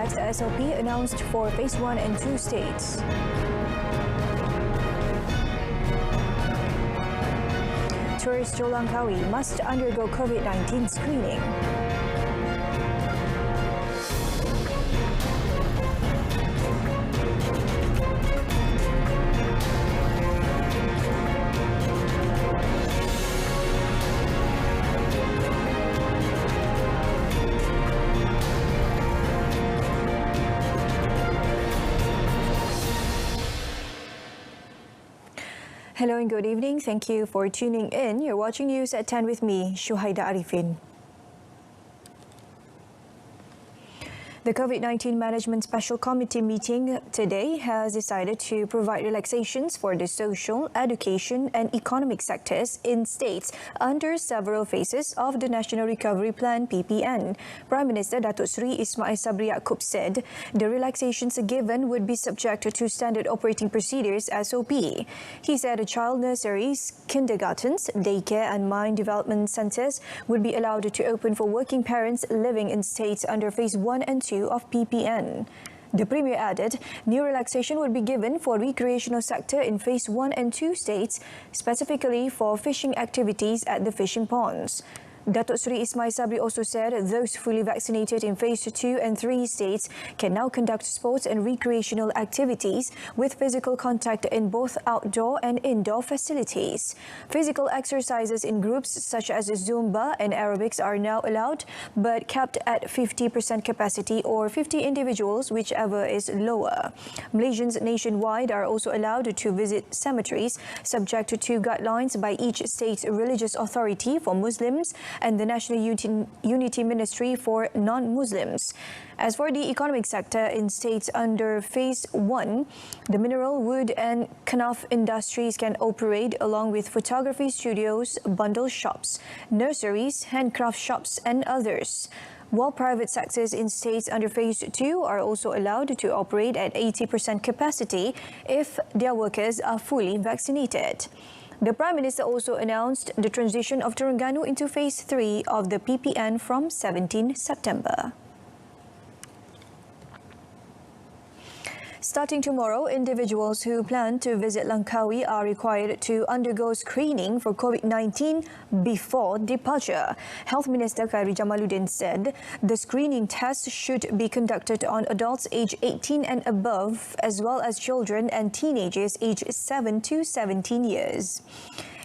relaxed SOP announced for Phase 1 and 2 states. Tourists to Langkawi must undergo COVID-19 screening. Hello and good evening. Thank you for tuning in. You're watching News at 10 with me, Shuhaida Arifin. The COVID-19 Management Special Committee meeting today has decided to provide relaxations for the social, education and economic sectors in states under several phases of the National Recovery Plan (PPN. Prime Minister Datuk Seri Ismail Sabri Yaakob said the relaxations given would be subject to standard operating procedures (SOP). He said child nurseries, kindergartens, daycare and mind development centres would be allowed to open for working parents living in states under Phase 1 and 2 of PPN. The Premier added new relaxation would be given for recreational sector in Phase 1 and 2 states, specifically for fishing activities at the fishing ponds. Datuk Seri Ismail Sabri also said those fully vaccinated in Phase 2 and 3 states can now conduct sports and recreational activities with physical contact in both outdoor and indoor facilities. Physical exercises in groups such as Zumba and aerobics are now allowed, but capped at 50% capacity or 50 individuals, whichever is lower. Malaysians nationwide are also allowed to visit cemeteries, subject to guidelines by each state's religious authority for Muslims and the National Unity Ministry for non-Muslims. As for the economic sector in states under Phase 1, the mineral, wood and kanaf industries can operate along with photography studios, bundle shops, nurseries, handcraft shops and others. While private sectors in states under Phase 2 are also allowed to operate at 80% capacity if their workers are fully vaccinated. The Prime Minister also announced the transition of Terengganu into Phase 3 of the PPN from 17 September. Starting tomorrow, individuals who plan to visit Langkawi are required to undergo screening for COVID-19 before departure. Health Minister Khairi Jamaluddin said the screening test should be conducted on adults aged 18 and above, as well as children and teenagers aged 7 to 17 years.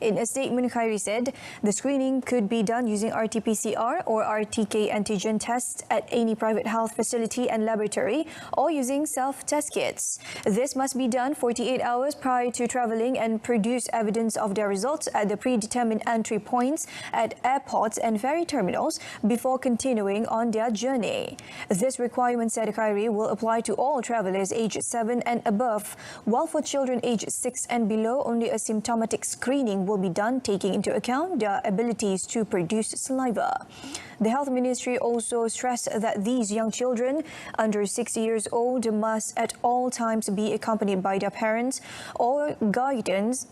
In a statement, Khairi said the screening could be done using RT-PCR or RTK antigen tests at any private health facility and laboratory or using self-test kits. This must be done 48 hours prior to travelling and produce evidence of their results at the predetermined entry points at airports and ferry terminals before continuing on their journey. This requirement, said Khairi, will apply to all travellers aged 7 and above, while for children aged 6 and below, only a symptomatic screening will be done, taking into account their abilities to produce saliva. The Health Ministry also stressed that these young children under 6 years old must at all times be accompanied by their parents or guardians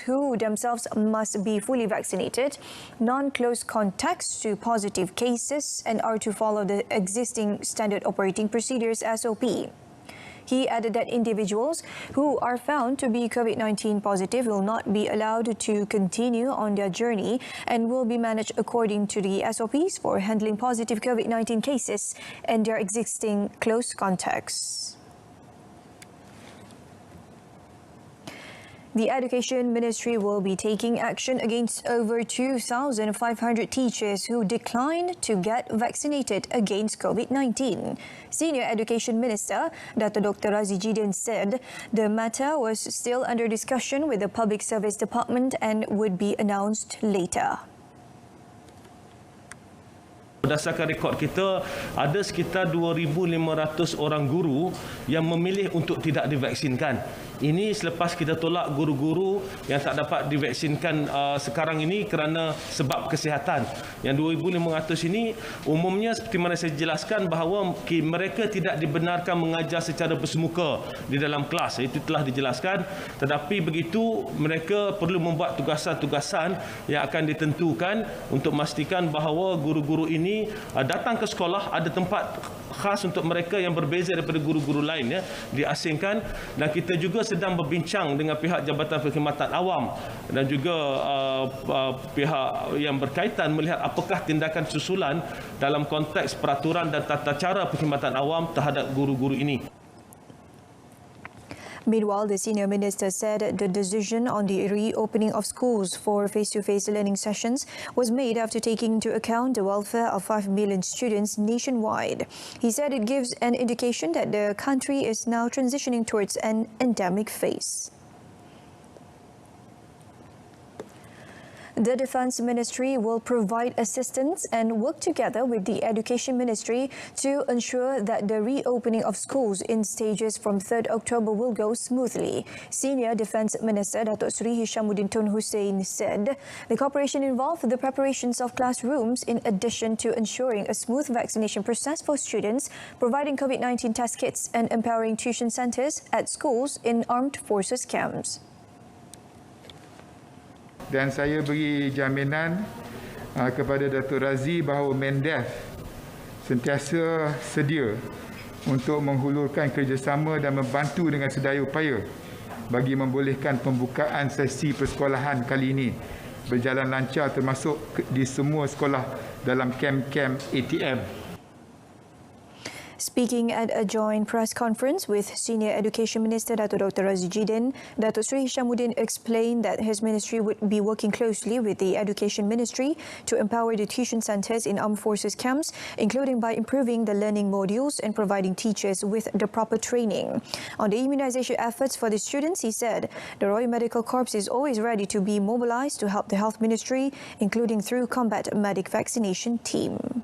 who themselves must be fully vaccinated, non-close contacts to positive cases, and are to follow the existing standard operating procedures (SOP). He added that individuals who are found to be COVID-19 positive will not be allowed to continue on their journey and will be managed according to the SOPs for handling positive COVID-19 cases and their existing close contacts. The Education Ministry will be taking action against over 2,500 teachers who declined to get vaccinated against COVID-19. Senior Education Minister Dr. Razzie Jidin said the matter was still under discussion with the Public Service Department and would be announced later. Berdasarkan rekod kita, ada sekitar 2,500 orang guru yang memilih untuk tidak divaksinkan. Ini selepas kita tolak guru-guru yang tak dapat divaksinkan sekarang ini kerana sebab kesihatan. Yang 2,500 ini umumnya seperti mana saya jelaskan bahawa mereka tidak dibenarkan mengajar secara bersemuka di dalam kelas. Itu telah dijelaskan. Tetapi begitu mereka perlu membuat tugasan-tugasan yang akan ditentukan untuk memastikan bahawa guru-guru ini datang ke sekolah, ada tempat khas untuk mereka yang berbeza daripada guru-guru lain, ya, diasingkan. Dan kita juga sedang berbincang dengan pihak Jabatan Perkhidmatan Awam dan juga pihak yang berkaitan melihat apakah tindakan susulan dalam konteks peraturan dan tata cara perkhidmatan awam terhadap guru-guru ini. Meanwhile, the senior minister said the decision on the reopening of schools for face-to-face learning sessions was made after taking into account the welfare of 5 million students nationwide. He said it gives an indication that the country is now transitioning towards an endemic phase. The Defence Ministry will provide assistance and work together with the Education Ministry to ensure that the reopening of schools in stages from 3rd October will go smoothly. Senior Defence Minister Datuk Seri Hishamuddin Tun Hussein said the cooperation involved the preparations of classrooms in addition to ensuring a smooth vaccination process for students, providing COVID-19 test kits and empowering tuition centres at schools in armed forces camps. Dan saya beri jaminan kepada Datuk Razi bahawa Mendef sentiasa sedia untuk menghulurkan kerjasama dan membantu dengan sedaya upaya bagi membolehkan pembukaan sesi persekolahan kali ini berjalan lancar termasuk di semua sekolah dalam kem-kem ATM. Speaking at a joint press conference with Senior Education Minister Datuk Dr. Razijidin, Datuk Seri Hishamuddin explained that his ministry would be working closely with the Education Ministry to empower the tuition centres in armed forces camps, including by improving the learning modules and providing teachers with the proper training. On the immunisation efforts for the students, he said the Royal Medical Corps is always ready to be mobilised to help the Health Ministry, including through Combat Medic Vaccination Team.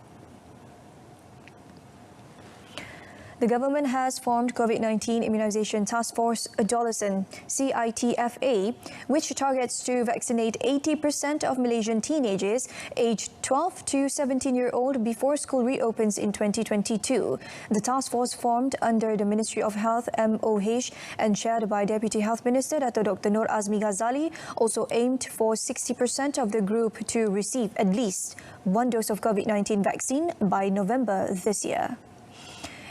The government has formed COVID-19 Immunisation Task Force Adolescent (CITFA), which targets to vaccinate 80% of Malaysian teenagers aged 12 to 17-year-old before school reopens in 2022. The task force formed under the Ministry of Health (MOH) and chaired by Deputy Health Minister Dato Dr. Nur Azmi Ghazali also aimed for 60% of the group to receive at least one dose of COVID-19 vaccine by November this year.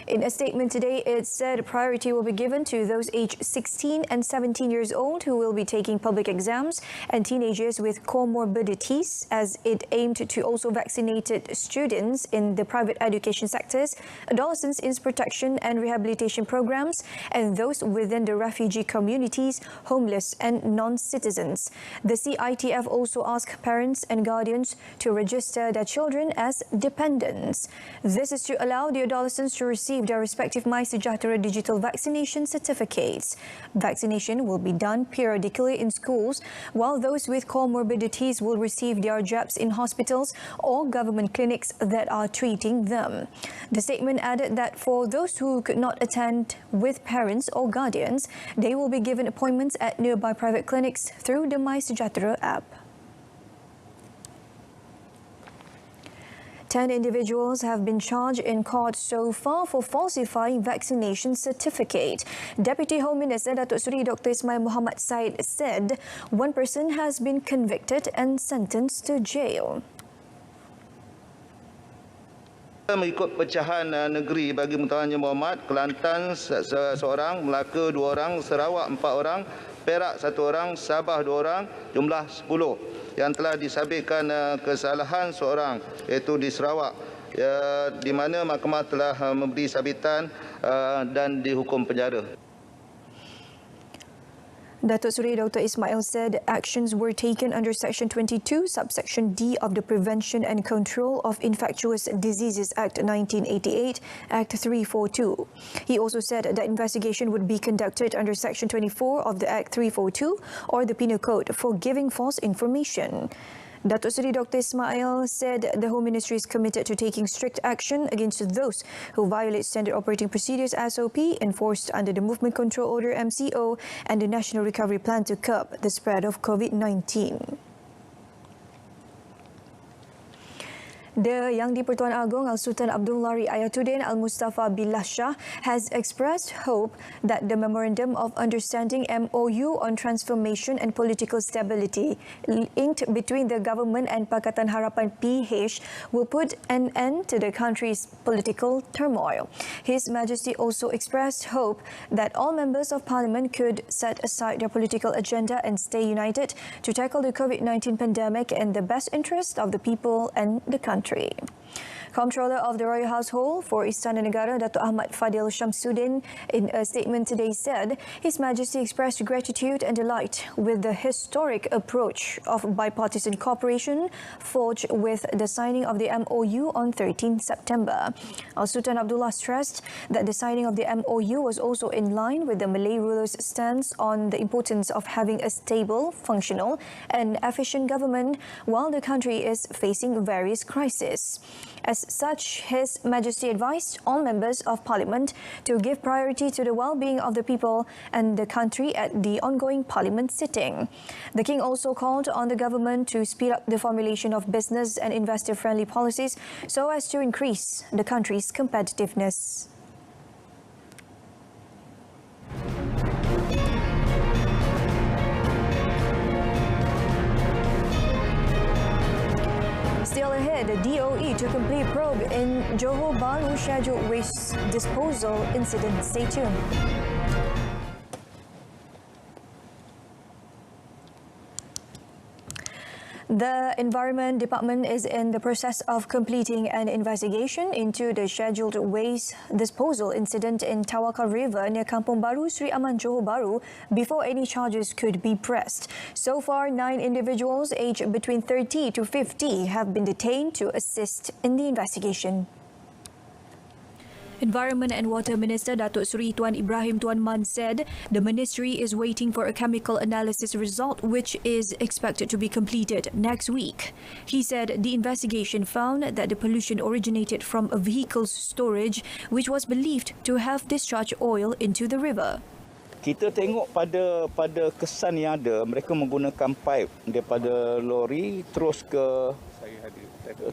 In a statement today, it said priority will be given to those aged 16 and 17 years old who will be taking public exams and teenagers with comorbidities, as it aimed to also vaccinate students in the private education sectors, adolescents in protection and rehabilitation programs, and those within the refugee communities, homeless and non-citizens. The CITF also asked parents and guardians to register their children as dependents. This is to allow the adolescents to receive their respective MySejahtera digital vaccination certificates. Vaccination will be done periodically in schools, while those with comorbidities will receive their jabs in hospitals or government clinics that are treating them. The statement added that for those who could not attend with parents or guardians, they will be given appointments at nearby private clinics through the MySejahtera app. 10 individuals have been charged in court so far for falsifying vaccination certificate. Deputy Home Minister Datuk Seri Dr. Ismail Muhammad Said said one person has been convicted and sentenced to jail. Mengikut pecahan negeri bagi Mutawatir Muhammad, Kelantan seorang, Melaka 2 orang, Sarawak 4 orang, Perak 1 orang, Sabah 2 orang, jumlah 10 yang telah disabitkan kesalahan seorang, iaitu di Sarawak, di mana mahkamah telah memberi sabitan dan dihukum penjara. Datuk Seri Dr. Ismail said actions were taken under Section 22, subsection D of the Prevention and Control of Infectious Diseases Act 1988, Act 342. He also said that investigation would be conducted under Section 24 of the Act 342 or the Penal Code for giving false information. Datuk Seri Dr. Ismail said the Home Ministry is committed to taking strict action against those who violate Standard Operating Procedures SOP enforced under the Movement Control Order MCO and the National Recovery Plan to curb the spread of COVID-19. The Yang di-Pertuan Agong Al-Sultan Abdul Lari Ayatuddin Al-Mustafa Billah Shah has expressed hope that the Memorandum of Understanding MOU on Transformation and Political Stability inked between the government and Pakatan Harapan PH will put an end to the country's political turmoil. His Majesty also expressed hope that all members of Parliament could set aside their political agenda and stay united to tackle the COVID-19 pandemic in the best interest of the people and the country. Comptroller of the Royal Household for Istana Negara, Datuk Ahmad Fadil Shamsuddin, in a statement today said His Majesty expressed gratitude and delight with the historic approach of bipartisan cooperation forged with the signing of the MOU on 13 September. Al-Sultan Abdullah stressed that the signing of the MOU was also in line with the Malay rulers' stance on the importance of having a stable, functional and efficient government while the country is facing various crises. As such, His Majesty advised all members of Parliament to give priority to the well-being of the people and the country at the ongoing Parliament sitting. The King also called on the government to speed up the formulation of business and investor-friendly policies so as to increase the country's competitiveness. Still ahead, the DOE to complete probe in Johor Bahru scheduled waste disposal incident. Stay tuned. The Environment Department is in the process of completing an investigation into the scheduled waste disposal incident in Tawakal River near Kampung Baru, Sri Aman, Johor Bahru before any charges could be pressed. So far, 9 individuals aged between 30 to 50 have been detained to assist in the investigation. Environment and Water Minister Datuk Seri Tuan Ibrahim Tuan Man said the ministry is waiting for a chemical analysis result which is expected to be completed next week. He said the investigation found that the pollution originated from a vehicle's storage which was believed to have discharged oil into the river. Kita tengok pada kesan yang ada, mereka menggunakan pipe daripada lori terus ke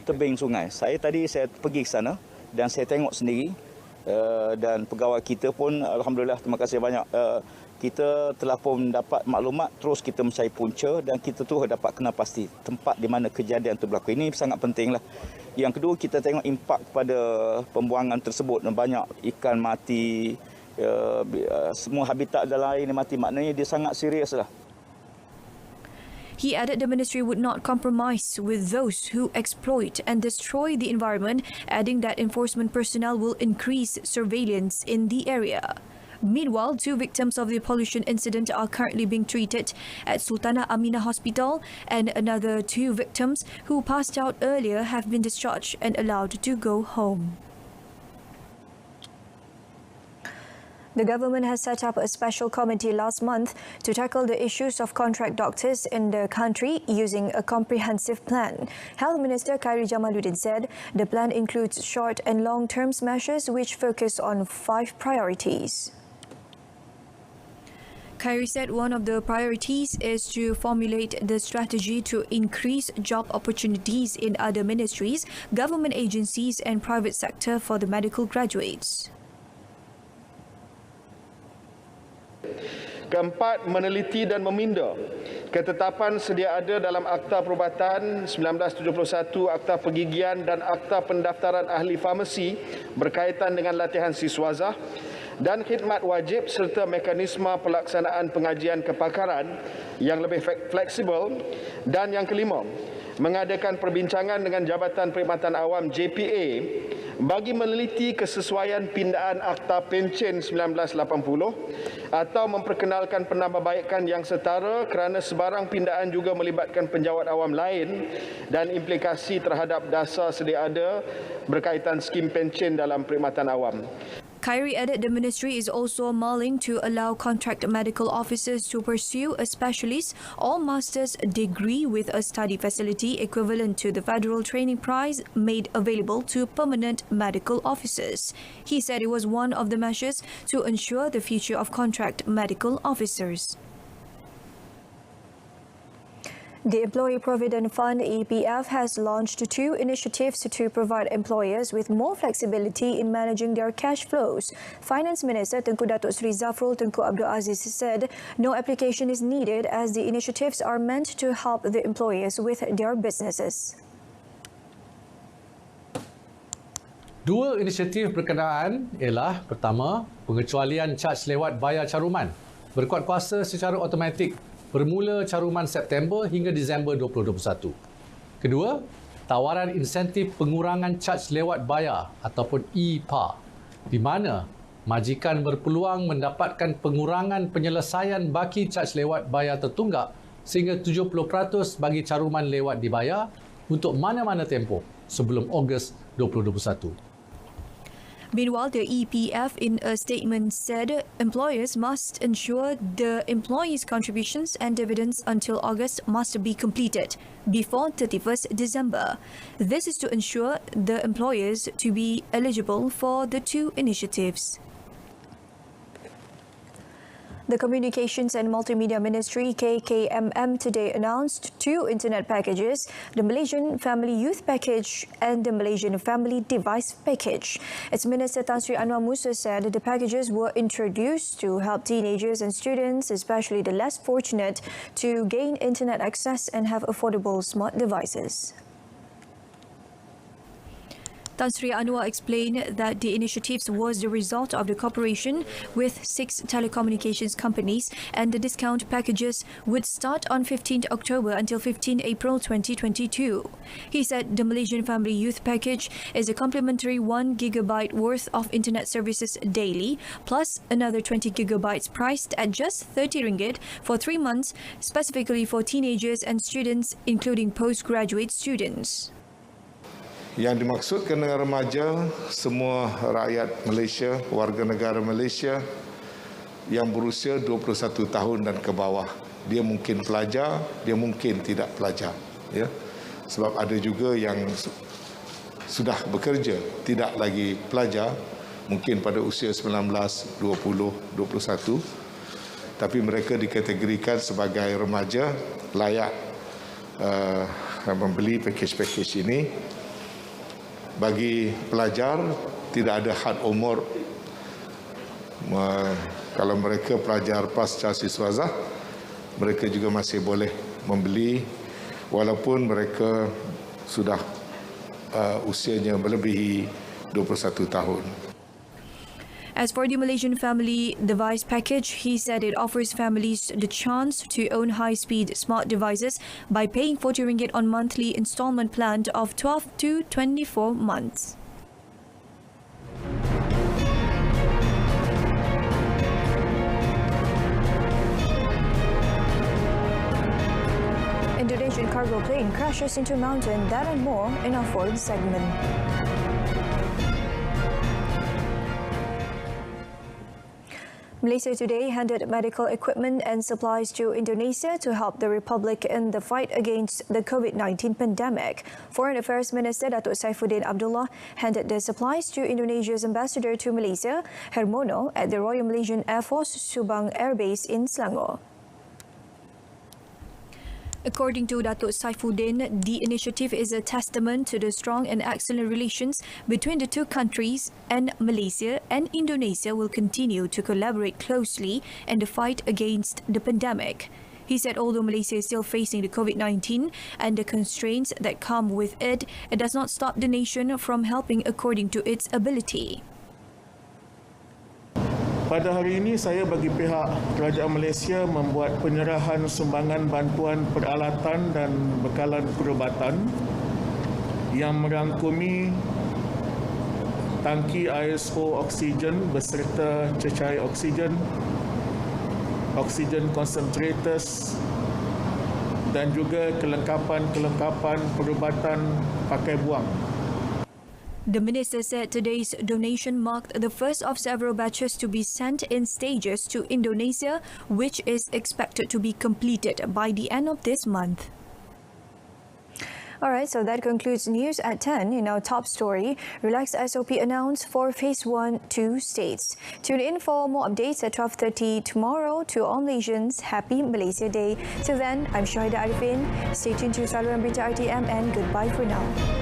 tebing sungai. Saya pergi ke sana dan saya tengok sendiri. Dan pegawai kita pun alhamdulillah, terima kasih banyak, kita telah pun dapat maklumat, terus kita mencari punca dan kita tu dapat kenal pasti tempat di mana kejadian itu berlaku. Ini sangat pentinglah. Yang kedua, kita tengok impak kepada pembuangan tersebut, banyak ikan mati, semua habitat dalam air ini mati, maknanya dia sangat seriuslah. He added the ministry would not compromise with those who exploit and destroy the environment, adding that enforcement personnel will increase surveillance in the area. Meanwhile, 2 victims of the pollution incident are currently being treated at Sultanah Aminah Hospital, and another 2 victims who passed out earlier have been discharged and allowed to go home. The government has set up a special committee last month to tackle the issues of contract doctors in the country using a comprehensive plan. Health Minister Khairi Jamaluddin said the plan includes short and long-term measures which focus on 5 priorities. Khairi said one of the priorities is to formulate the strategy to increase job opportunities in other ministries, government agencies and private sector for the medical graduates. Keempat, meneliti dan meminda ketetapan sedia ada dalam Akta Perubatan 1971, Akta Pergigian dan Akta Pendaftaran Ahli Farmasi berkaitan dengan latihan siswazah dan khidmat wajib serta mekanisme pelaksanaan pengajian kepakaran yang lebih fleksibel. Dan yang kelima, mengadakan perbincangan dengan Jabatan Perkhidmatan Awam JPA bagi meneliti kesesuaian pindaan Akta Pencen 1980 atau memperkenalkan penambahbaikan yang setara kerana sebarang pindaan juga melibatkan penjawat awam lain dan implikasi terhadap dasar sedia ada berkaitan skim pencen dalam perkhidmatan awam. Khairi added the ministry is also mulling to allow contract medical officers to pursue a specialist or master's degree with a study facility equivalent to the federal training prize made available to permanent medical officers. He said it was one of the measures to ensure the future of contract medical officers. The Employee Provident Fund (EPF) has launched 2 initiatives to provide employers with more flexibility in managing their cash flows. Finance Minister Tengku Datuk Seri Zafrul Tengku Abdul Aziz said no application is needed as the initiatives are meant to help the employers with their businesses. 2 inisiatif berkenaan ialah pertama, pengecualian caj lewat bayar caruman berkuat kuasa secara automatik bermula caruman September hingga Disember 2021. Kedua, tawaran insentif pengurangan caj lewat bayar ataupun EPA di mana majikan berpeluang mendapatkan pengurangan penyelesaian baki caj lewat bayar tertunggak sehingga 70% bagi caruman lewat dibayar untuk mana-mana tempoh sebelum Ogos 2021. Meanwhile, the EPF in a statement said employers must ensure the employees' contributions and dividends until August must be completed before 31st December. This is to ensure the employers to be eligible for the 2 initiatives. The Communications and Multimedia Ministry (KKMM) today announced 2 internet packages, the Malaysian Family Youth Package and the Malaysian Family Device Package. Its Minister Tan Sri Anwar Musa said the packages were introduced to help teenagers and students, especially the less fortunate, to gain internet access and have affordable smart devices. Tan Sri Anwar explained that the initiatives was the result of the cooperation with 6 telecommunications companies and the discount packages would start on 15th October until 15 April 2022. He said the Malaysian Family Youth Package is a complimentary 1 GB worth of internet services daily plus another 20 GB priced at just RM30 for 3 months, specifically for teenagers and students including postgraduate students. Yang dimaksudkan dengan remaja, semua rakyat Malaysia, warga negara Malaysia yang berusia 21 tahun dan ke bawah. Dia mungkin pelajar, dia mungkin tidak pelajar. Ya? Sebab ada juga yang sudah bekerja, tidak lagi pelajar, mungkin pada usia 19, 20, 21. Tapi mereka dikategorikan sebagai remaja, layak membeli pakej-pakej ini. Bagi pelajar, tidak ada had umur. Kalau mereka pelajar pasca siswazah, mereka juga masih boleh membeli walaupun mereka sudah usianya melebihi 21 tahun. As for the Malaysian Family Device Package, he said it offers families the chance to own high-speed smart devices by paying RM40 on monthly installment plan of 12 to 24 months. Indonesian cargo plane crashes into a mountain. That and more in our 4th segment. Malaysia today handed medical equipment and supplies to Indonesia to help the Republic in the fight against the COVID-19 pandemic. Foreign Affairs Minister Datuk Saifuddin Abdullah handed the supplies to Indonesia's ambassador to Malaysia, Hermono, at the Royal Malaysian Air Force Subang Air Base in Selangor. According to Datuk Saifuddin, the initiative is a testament to the strong and excellent relations between the 2 countries, and Malaysia and Indonesia will continue to collaborate closely in the fight against the pandemic. He said although Malaysia is still facing the COVID-19 and the constraints that come with it, it does not stop the nation from helping according to its ability. Pada hari ini saya bagi pihak Kerajaan Malaysia membuat penyerahan sumbangan bantuan peralatan dan bekalan perubatan yang merangkumi tangki ISO oksigen beserta cecair oksigen, oksigen concentrators dan juga kelengkapan perubatan pakai buang. The minister said today's donation marked the first of several batches to be sent in stages to Indonesia, which is expected to be completed by the end of this month. Alright, so that concludes news at 10. In our top story, relaxed SOP announced for Phase 1, 2 states. Tune in for more updates at 12:30 tomorrow. To all Malaysians, Happy Malaysia Day. Till then, I'm Syahida Arifin. Stay tuned to Saluran Berita RTM and goodbye for now.